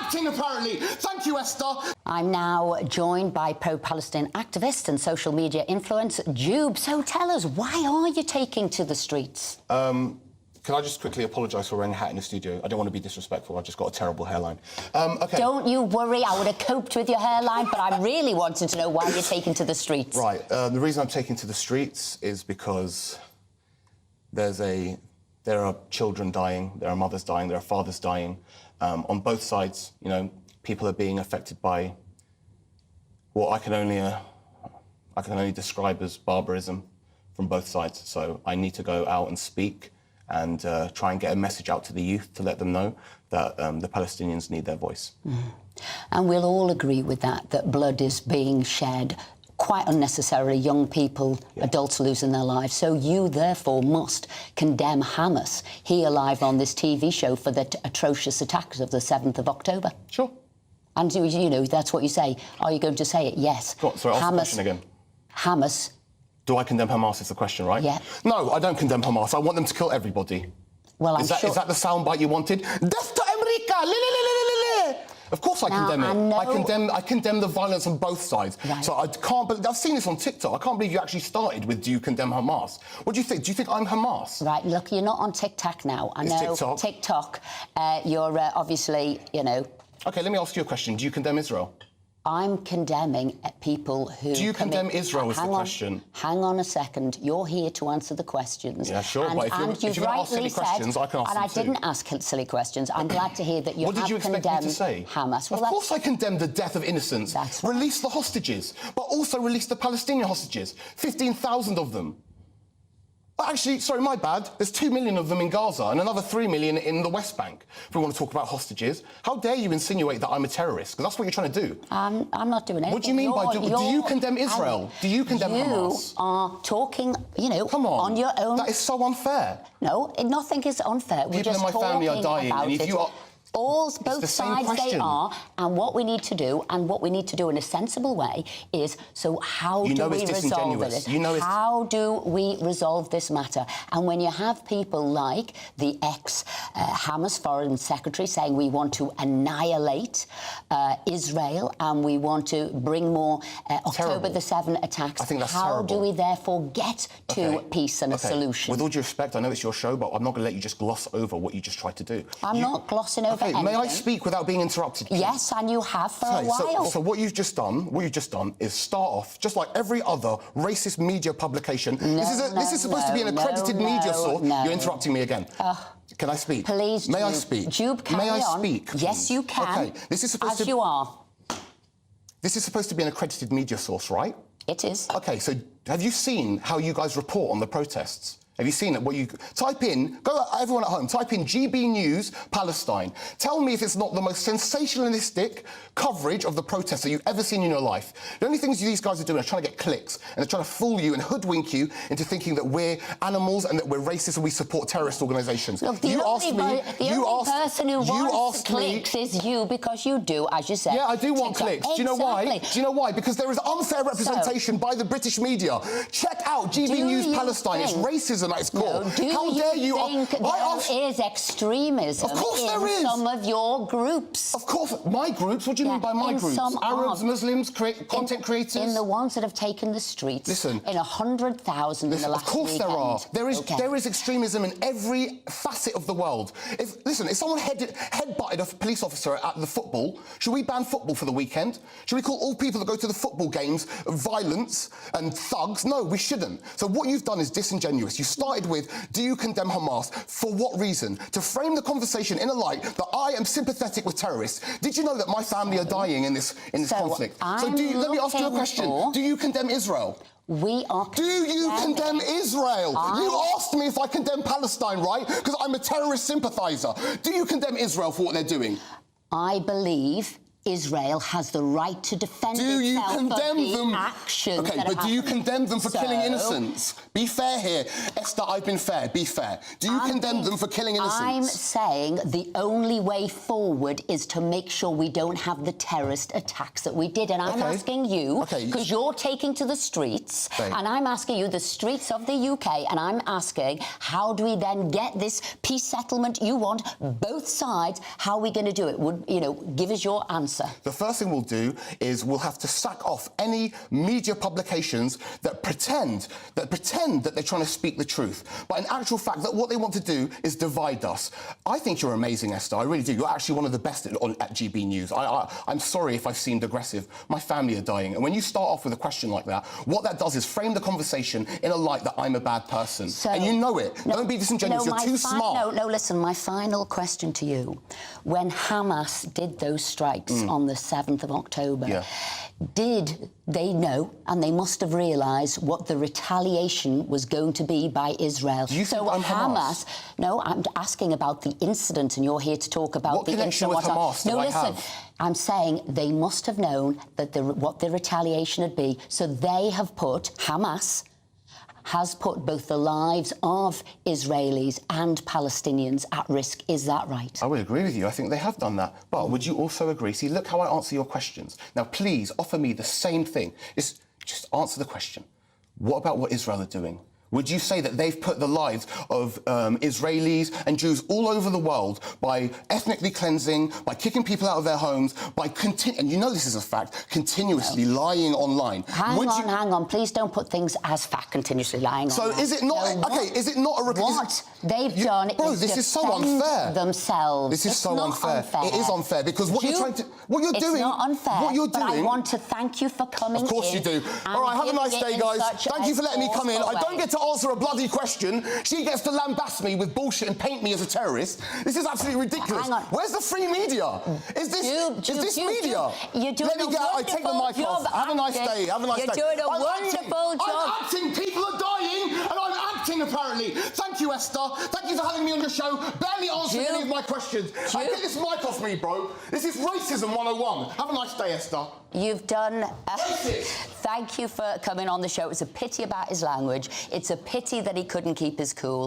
acting, apparently. Thank you, Esther. I'm now joined by pro-Palestine activist and social media influencer, Jube. So tell us, why are you taking to the streets? Can I just quickly apologise for wearing a hat in the studio? I don't want to be disrespectful, I've just got a terrible hairline. OK. Don't you worry, I would have coped with your hairline, but I really wanted to know why you're taking to the streets. Right, the reason I'm taking to the streets is because there are children dying, there are mothers dying, there are fathers dying. On both sides, you know, people are being affected by what I can only describe as barbarism from both sides. So I need to go out and speak and try and get a message out to the youth to let them know that the Palestinians need their voice. And we'll all agree with that blood is being shed quite unnecessarily, young people, adults losing their lives. So you, therefore, must condemn Hamas here live on this TV show for the atrocious attacks of the 7th of October. Sure. And, you know, that's what you say. Are you going to say it? Yes. Sorry, ask the question again. Hamas... Do I condemn Hamas is the question, right? Yeah. No, I don't condemn Hamas. I want them to kill everybody. Well, Is that the soundbite you wanted? Death to America! Of course I condemn it. I condemn the violence on both sides. Right. So I can't believe... I've seen this on TikTok. I can't believe you actually started with, do you condemn Hamas? What do you think? Do you think I'm Hamas? Right, look, you're not on TikTok now. I know TikTok. You're obviously, you know... OK, let me ask you a question. Do you condemn Israel? I'm condemning people who... Do you condemn Israel is the question? Hang on a second. You're here to answer the questions. Yeah, sure. But if you're going to ask silly questions, I can ask them too. And I didn't ask silly questions. I'm glad to hear that you have condemned Hamas. What did you expect me to say? Hamas. Well, of course I condemn the death of innocents. That's right. Release the hostages, but also release the Palestinian hostages. 15,000 of them. Actually, sorry, my bad. There's 2 million of them in Gaza and another 3 million in the West Bank, if we want to talk about hostages. How dare you insinuate that I'm a terrorist? Because that's what you're trying to do. I'm not doing anything. What do you mean by... Do you condemn Israel? Do you condemn Hamas? You are talking, you know, on your own... That is so unfair. No, nothing is unfair. People in my family are dying, and if you are... Both sides they are, and what we need to do, in a sensible way, is, so how do we resolve this? How do we resolve this matter? And when you have people like the ex-Hamas foreign secretary saying we want to annihilate Israel and we want to bring more October the 7th attacks, I think that's how do we therefore get to peace and a solution? With all due respect, I know it's your show, but I'm not going to let you just gloss over what you just tried to do. I'm not glossing over anything. May I speak without being interrupted, please? Yes, and you have for a while. So what you've just done is start off, just like every other racist media publication. This is supposed to be an accredited media source. You're interrupting me again. Can I speak? Please, May I speak? Jube, carry on. May I speak? Please? Yes, you can. Okay, this is supposed you are. This is supposed to be an accredited media source, right? It is. OK, so have you seen how you guys report on the protests? Have you seen it? What you type in, everyone at home, type in GB News Palestine. Tell me if it's not the most sensationalistic coverage of the protests that you've ever seen in your life. The only things these guys are doing are trying to get clicks, and they're trying to fool you and hoodwink you into thinking that we're animals and that we're racist and we support terrorist organisations. Look, the only person who wants clicks is you, because you do, as you said. Yeah, I do want clicks. Exactly. Do you know why? Do you know why? Because there is unfair representation by the British media. Check out GB News Palestine. It's racism at its core. How dare you think there is extremism in some of your groups? Of course. My groups? What do you mean by my groups? Arabs, Muslims, content creators? In the ones that have taken the streets. Listen. In 100,000 in the last weekend. Of course there are. There is extremism in every facet of the world. If someone headbutted a police officer at the football, should we ban football for the weekend? Should we call all people that go to the football games violence and thugs? No, we shouldn't. So what you've done is disingenuous. You started with, do you condemn Hamas? For what reason? To frame the conversation in a light that I am sympathetic with terrorists. Did you know that my family are dying in this conflict? So let me ask you a question. Do you condemn Israel? Do you condemn Israel? You asked me if I condemn Palestine, right? Because I'm a terrorist sympathiser. Do you condemn Israel for what they're doing? I believe Israel has the right to defend do you itself condemn of the them? actions Okay, that but do you condemn them for killing innocents? Be fair here. Esther, I've been fair. Be fair. Do you condemn them for killing innocents? I'm saying the only way forward is to make sure we don't have the terrorist attacks that we did. And I'm asking you, because you're taking to the streets, and I'm asking you, the streets of the UK, and I'm asking, how do we then get this peace settlement you want, both sides? How are we going to do it? Would, you know, give us your answer. The first thing we'll do is we'll have to sack off any media publications that pretend that they're trying to speak the truth, but in actual fact that what they want to do is divide us. I think you're amazing, Esther. I really do. You're actually one of the best at GB News. I'm sorry if I've seemed aggressive. My family are dying, and when you start off with a question like that, what that does is frame the conversation in a light that I'm a bad person, and you know it. Don't be disingenuous. You're too smart. No, listen. My final question to you: when Hamas did those strikes on the 7th of October, did they know, and they must have realised, what the retaliation was going to be by Israel? Do you think I'm Hamas? No, I'm asking about the incident, and you're here to talk about the incident. What connection with Hamas do I have? I'm saying they must have known that what the retaliation would be, so they have put, Hamas has put both the lives of Israelis and Palestinians at risk. Is that right? I would agree with you. I think they have done that. But would you also agree? See, look how I answer your questions. Now, please offer me the same thing. Just answer the question. What about what Israel are doing? Would you say that they've put the lives of Israelis and Jews all over the world by ethnically cleansing, by kicking people out of their homes, by and you know this is a fact, continuously lying online? Hang on, please don't put things as fact, continuously lying so online. So is it not, is it not a... What they've done is this is so unfair. Themselves. This is so unfair. It is unfair, because what you're trying to... What you're doing... It's not unfair, what you're doing, but I want to thank you for coming in. Of course you do. All right, have a nice day, guys. Thank you for letting me come in. I don't get to answer a bloody question. She gets to lambast me with bullshit and paint me as a terrorist. This is absolutely ridiculous. Hang on. Where's the free media? Is this media? You're doing Let me get out. I take the mic off. Have a nice day. Have a nice day. You're doing a wonderful job. I'm acting. People are dying, and I'm acting, apparently. Thank you, Esther. Thank you for having me on your show. Barely answering any of my questions. Get this mic off me, bro. This is racism 101. Have a nice day, Esther. You've done... Thank you for coming on the show. It's a pity about his language. It's a pity that he couldn't keep his cool.